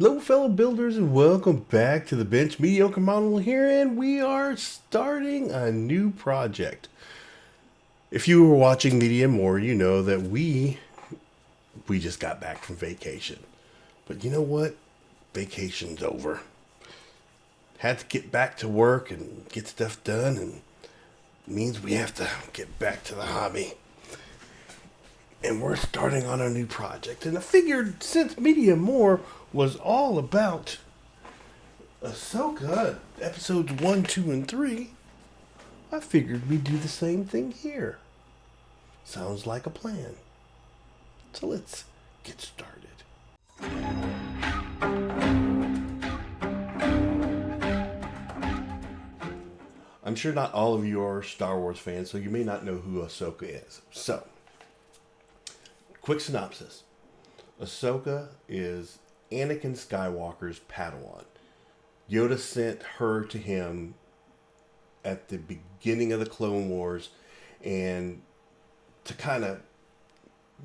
Hello, fellow builders, and welcome back to the bench. Mediocre Model here, and we are starting a new project. If you were watching Media More, you know that we just got back from vacation. But you know what? Vacation's over. Had to get back to work and get stuff done, and it means we have to get back to the hobby. And we're starting on a new project. And I figured since Media More was all about Ahsoka, episodes 1, 2, and 3, I figured we'd do the same thing here. Sounds like a plan. So let's get started. I'm sure not all of you are Star Wars fans, so you may not know who Ahsoka is. So, quick synopsis. Ahsoka is Anakin Skywalker's Padawan. Yoda sent her to him at the beginning of the Clone Wars and to kind of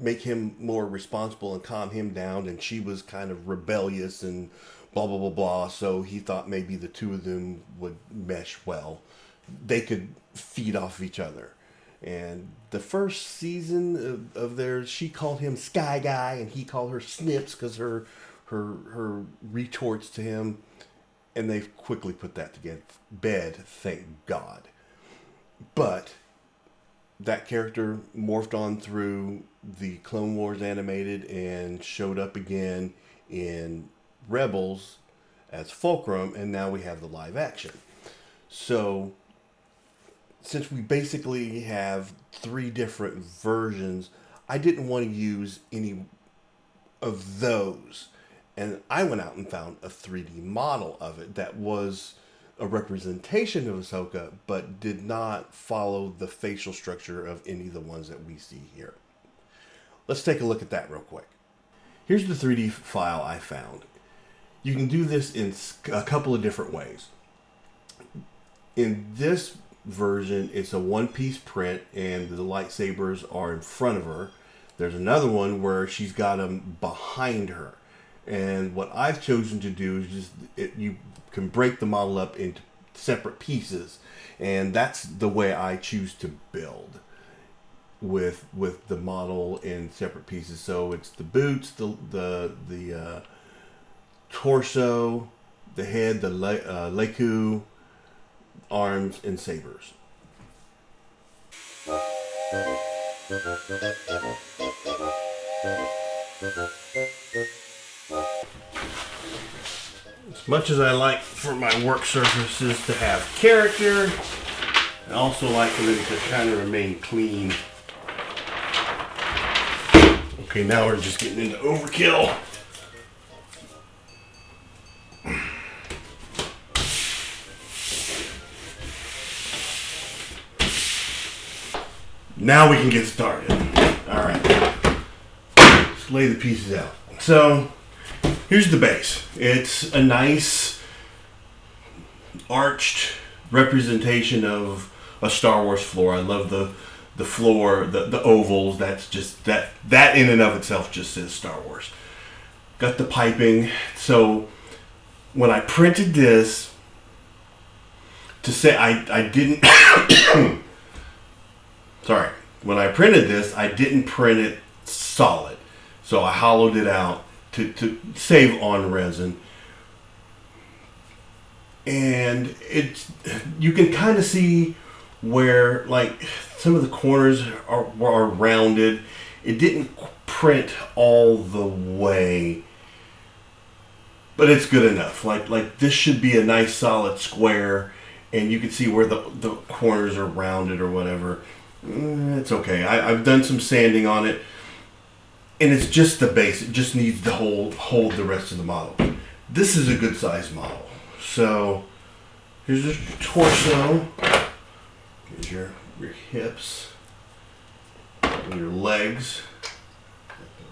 make him more responsible and calm him down, and she was kind of rebellious and blah blah blah blah, so he thought maybe the two of them would mesh well. They could feed off of each other. And the first season of theirs, she called him Sky Guy, and he called her Snips because her retorts to him, and they quickly put that to bed, thank God. But that character morphed on through the Clone Wars animated and showed up again in Rebels as Fulcrum, and now we have the live action. So, since we basically have 3 different versions, I didn't want to use any of those. And I went out and found a 3D model of it that was a representation of Ahsoka, but did not follow the facial structure of any of the ones that we see here. Let's take a look at that real quick. Here's the 3D file I found. You can do this in a couple of different ways. In this version, it's a one-piece print, and the lightsabers are in front of her. There's another one where she's got them behind her. And what I've chosen to do is you can break the model up into separate pieces, and that's the way I choose to build with the model in separate pieces. So it's the boots, the torso, the head, the leku, arms, and sabers. As much as I like for my work surfaces to have character, I also like for them to kind of remain clean. Okay, now we're just getting into overkill. Now we can get started. Alright. Let's lay the pieces out. So, here's the base. It's a nice arched representation of a Star Wars floor. I love the floor, the ovals. That's just that in and of itself just says Star Wars. Got the piping. So when I printed this, to say I didn't sorry. When I printed this, I didn't print it solid. So I hollowed it out to save on resin. And you can kind of see where like some of the corners are rounded. It didn't print all the way, but it's good enough. Like this should be a nice solid square, and you can see where the corners are rounded or whatever. It's okay. I've done some sanding on it, and it's just the base. It just needs to hold the rest of the model. This is a good size model. So here's your torso. Here's your hips. And your legs.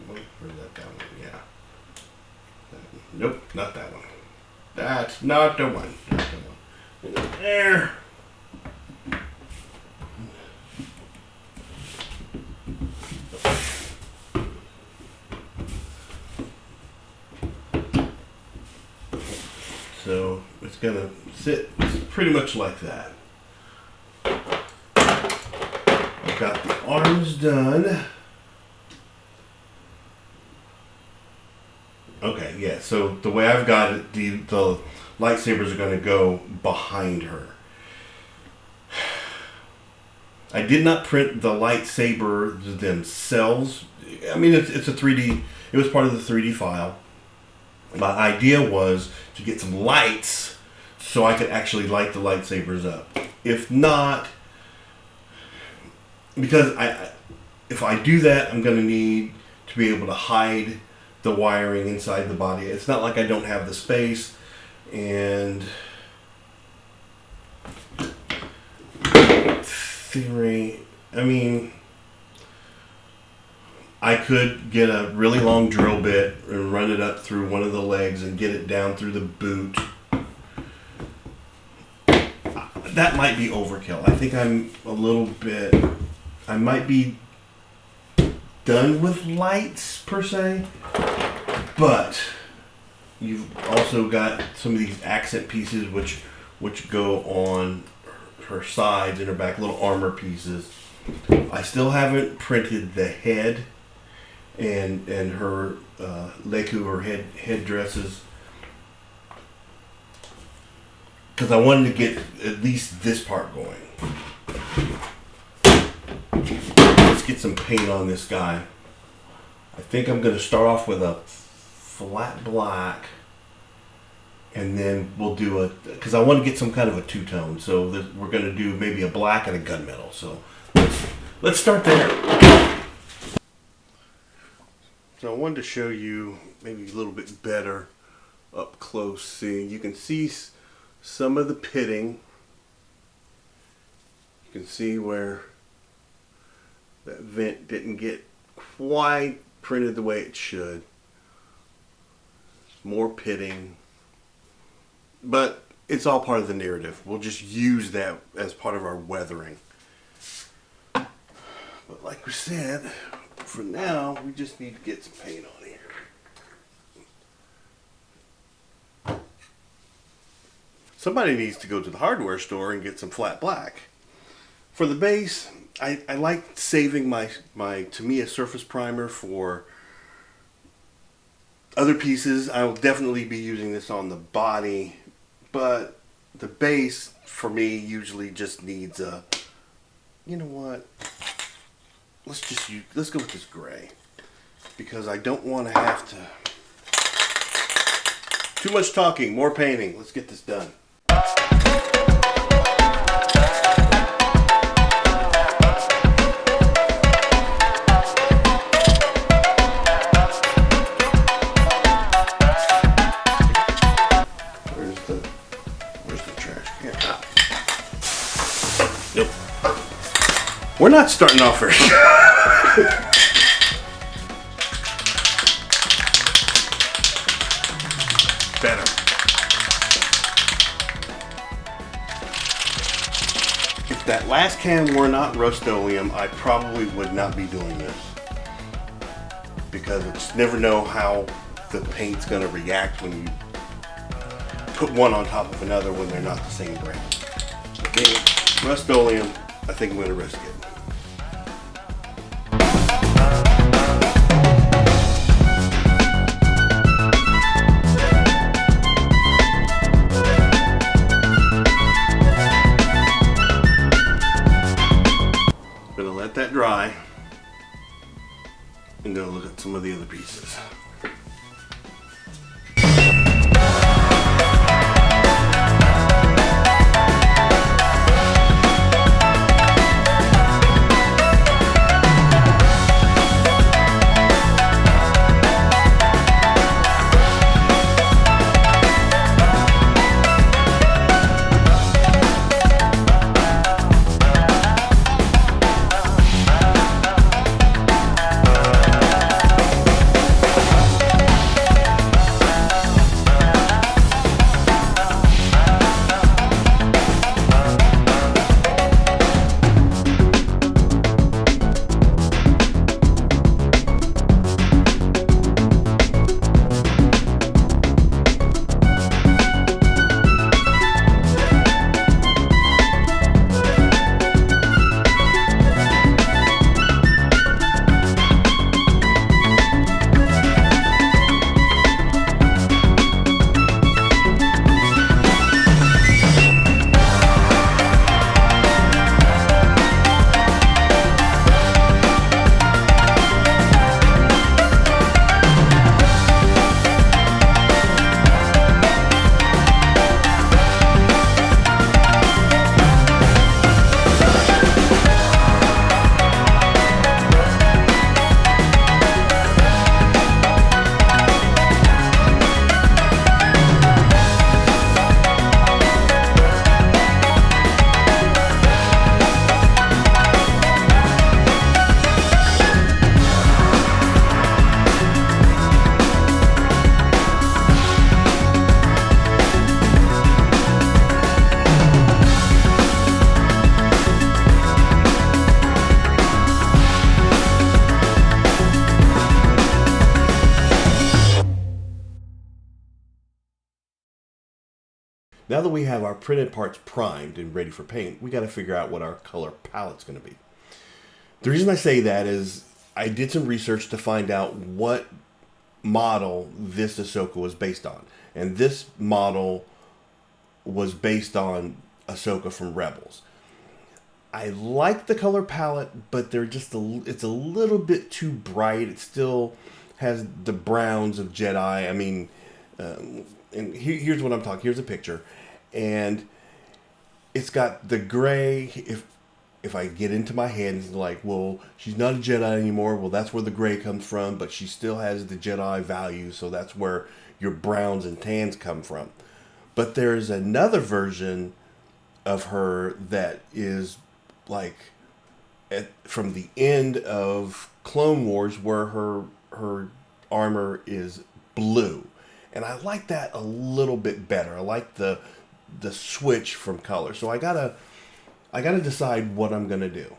Where's that down? Yeah. Nope, not that one. That's not the one. Not the one. There. it's gonna sit pretty much like that. I've got the arms done. Okay, yeah, so the way I've got it, the lightsabers are going to go behind her. I did not print the lightsaber themselves. I mean, it's a 3D, it was part of the 3D file. My idea was to get some lights so I could actually light the lightsabers up. If not, because if I do that, I'm going to need to be able to hide the wiring inside the body. It's not like I don't have the space, and theory, I mean, I could get a really long drill bit and run it up through one of the legs and get it down through the boot. That might be overkill. I think I might be done with lights per se, but you've also got some of these accent pieces which go on her sides and her back, little armor pieces. I still haven't printed the head and her leku or head dresses, because I wanted to get at least this part going. Let's get some paint on this guy. I think I'm going to start off with a flat black, and then we'll do because I want to get some kind of a two-tone. So we're going to do maybe a black and a gunmetal. So let's start there. So I wanted to show you maybe a little bit better up close. See, you can see some of the pitting. You can see where that vent didn't get quite printed the way it should. More pitting. But it's all part of the narrative. We'll just use that as part of our weathering. But like we said, for now, we just need to get some paint on here. Somebody needs to go to the hardware store and get some flat black. For the base, I like saving my Tamiya surface primer for other pieces. I will definitely be using this on the body, but the base for me usually just needs a, you know what, let's go with this gray, because I don't want to have to, too much talking, more painting. Let's get this done. We're not starting off first. Better. If that last can were not Rust-Oleum, I probably would not be doing this, because it's never know how the paint's going to react when you put one on top of another when they're not the same brand. Okay, Rust-Oleum, I think I'm going to risk it. That dry, and then look at some of the other pieces. Now that we have our printed parts primed and ready for paint, we got to figure out what our color palette's going to be. The reason I say that is I did some research to find out what model this Ahsoka was based on. And this model was based on Ahsoka from Rebels. I like the color palette, but it's a little bit too bright. It still has the browns of Jedi. I mean, and here's what I'm talking. Here's a picture, and it's got the gray. If I get into my head, it's like, well, she's not a Jedi anymore. Well, that's where the gray comes from, but she still has the Jedi value, so that's where your browns and tans come from. But there's another version of her that is like from the end of Clone Wars, where her armor is blue, and I like that a little bit better. I like the switch from color. So I gotta decide what I'm gonna do.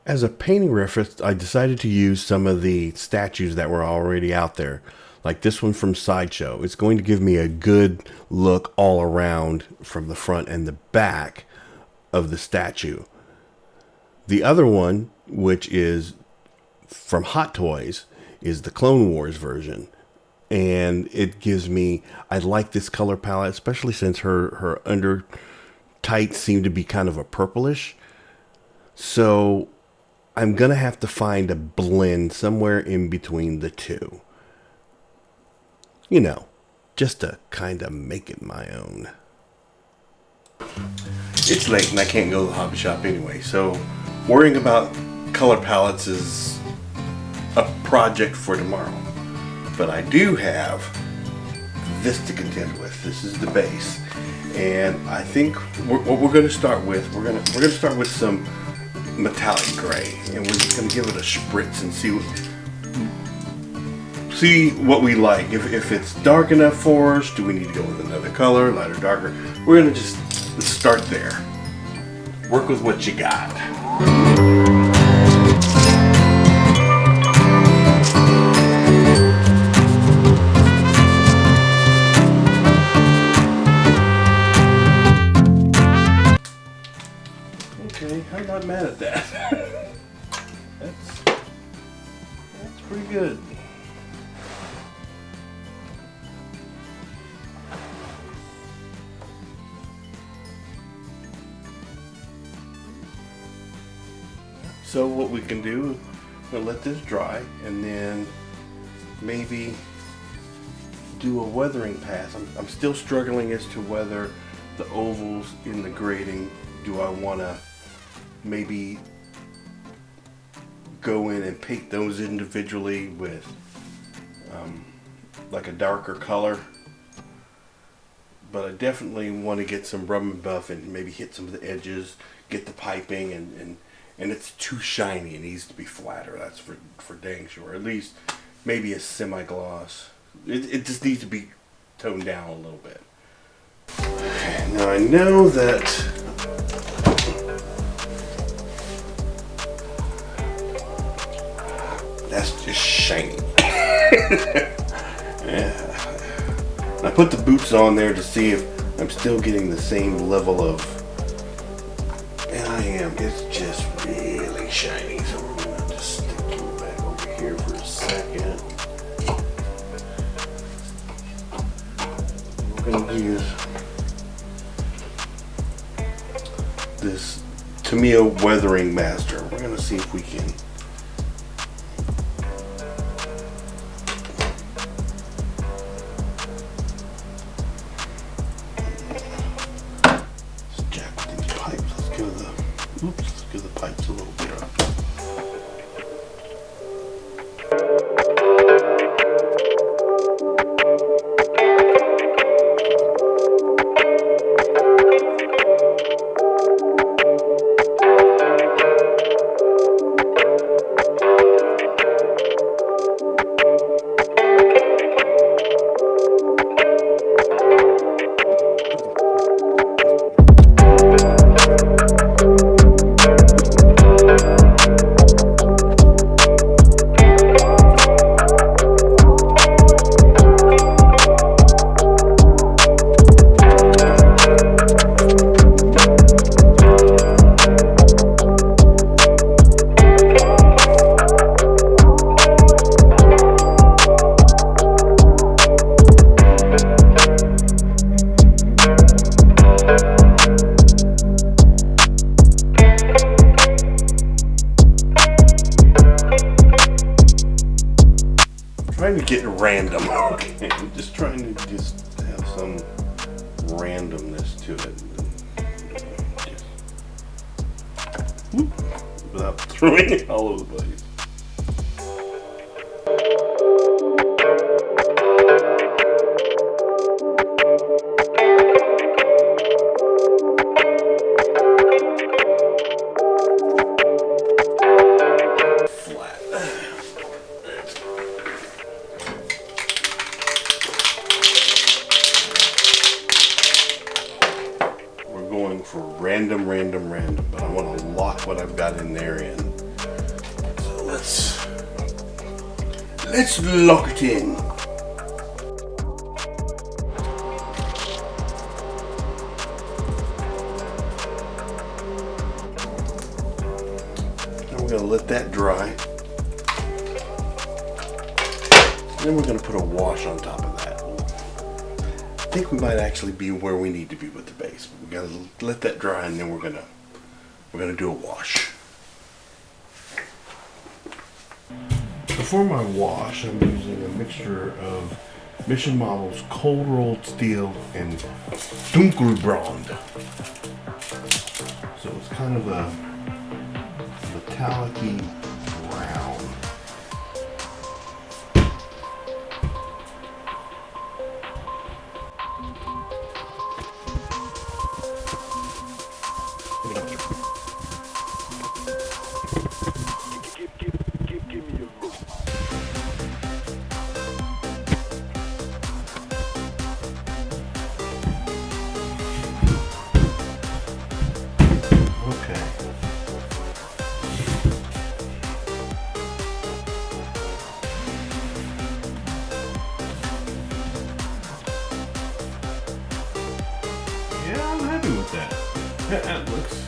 As a painting reference, I decided to use some of the statues that were already out there, like this one from Sideshow. It's going to give me a good look all around from the front and the back of the statue. The other one, which is from Hot Toys, is the Clone Wars version. And it gives me, I like this color palette, especially since her under tights seem to be kind of a purplish. So I'm going to have to find a blend somewhere in between the two. You know, just to kind of make it my own. It's late and I can't go to the hobby shop anyway, so worrying about color palettes is a project for tomorrow. But I do have this to contend with. This is the base, and I think what we're going to start with, we're going to start with some metallic gray, and we're just going to give it a spritz and see what we like. If it's dark enough for us, do we need to go with another color, lighter, darker? We're going to just start there. Work with what you got. Okay, I'm not mad at that. That's pretty good. So what we can do, we'll let this dry and then maybe do a weathering pass. I'm still struggling as to whether the ovals in the grading, do I want to maybe go in and paint those individually with like a darker color. But I definitely want to get some rub and buff and maybe hit some of the edges, get the piping, and it's too shiny. It needs to be flatter. That's for dang sure. At least maybe a semi-gloss. It just needs to be toned down a little bit. Now I know that that's just shiny. Yeah. I put the boots on there to see if I'm still getting the same level of, and I am. It's just really shiny. So we're gonna just stick you back over here for a second. We're gonna use this Tamiya Weathering Master. We're gonna see if we can pipes a little bit up. Trying to get random. Okay, I'm just trying to just have some randomness to it. Without throwing it all over the place. For random, but I want to lock what I've got in there in. So let's lock it in. And we're going to let that dry. Then we're going to put a wash on top of that. I think we might actually be where we need to be with the base. But we gotta let that dry, and then we're gonna do a wash. For my wash, I'm using a mixture of Mission Models cold rolled steel and dunkelbrand. So it's kind of a metallic-y brown. That looks.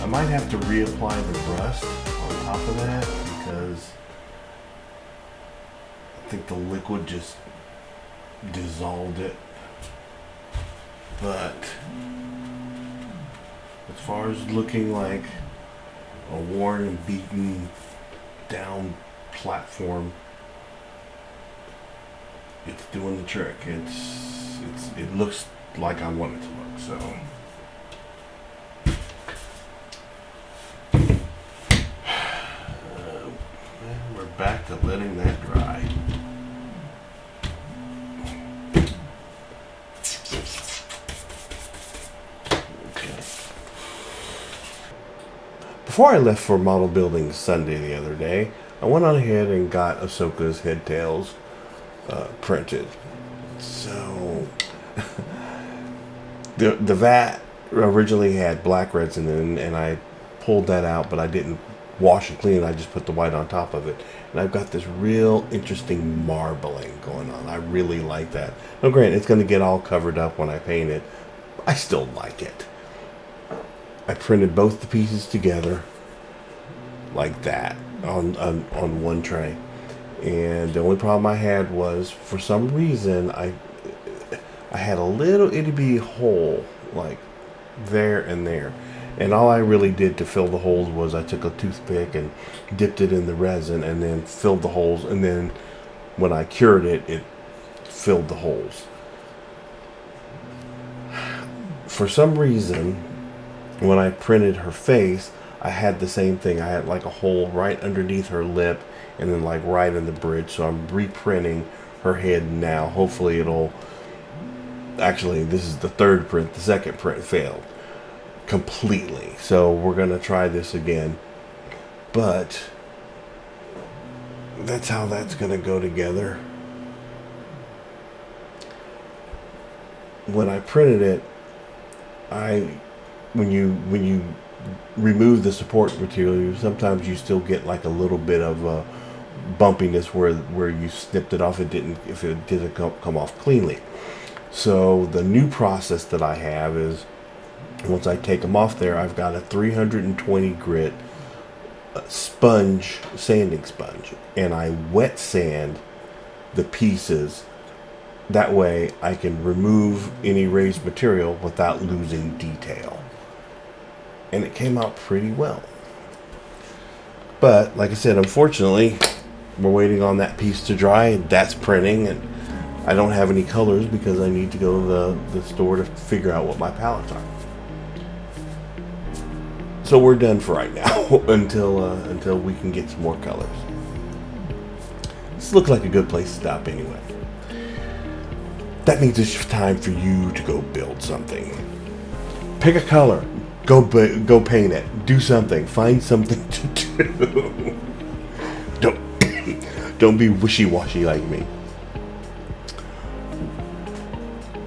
I might have to reapply the rust on top of that because I think the liquid just dissolved it. But as far as looking like a worn and beaten down platform, it's doing the trick. It looks like I want it to look, so. And we're back to letting that dry. Okay. Before I left for Model Building Sunday the other day, I went on ahead and got Ahsoka's head tails printed. So the vat originally had black resin in, and I pulled that out, but I didn't wash and clean it. I just put the white on top of it, and I've got this real interesting marbling going on. I really like that. Now, granted, it's going to get all covered up when I paint it. I still like it. I printed both the pieces together like that on one tray, and the only problem I had was, for some reason, I had a little itty bitty hole like there and there, and all I really did to fill the holes was I took a toothpick and dipped it in the resin and then filled the holes, and then when I cured it, it filled the holes. For some reason, when I printed her face, I had the same thing. I had like a hole right underneath her lip and then like right in the bridge. So I'm reprinting her head now. Hopefully it'll... Actually, this is the third print. The second print failed completely. So we're going to try this again. But that's how that's going to go together. When I printed it, when you remove the support material, sometimes you still get like a little bit of bumpiness where you snipped it off. If it didn't come off cleanly. So the new process that I have is, once I take them off there, I've got a 320 grit sanding sponge, and I wet sand the pieces. That way I can remove any raised material without losing detail. And it came out pretty well. But like I said, unfortunately, we're waiting on that piece to dry. That's printing, and I don't have any colors because I need to go to the store to figure out what my palettes are. So we're done for right now until we can get some more colors. This looks like a good place to stop anyway. That means it's time for you to go build something. Pick a color. Go paint it. Do something. Find something to do. Don't be wishy-washy like me.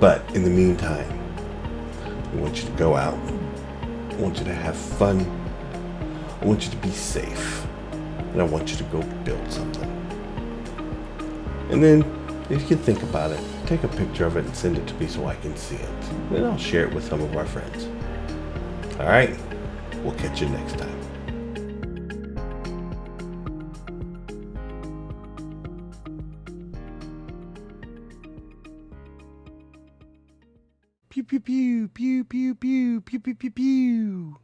But in the meantime, I want you to go out. I want you to have fun. I want you to be safe. And I want you to go build something. And then, if you can think about it, take a picture of it and send it to me so I can see it. And I'll share it with some of our friends. Alright? We'll catch you next time. Pew pew pew pew pew pew pew pew pew pew.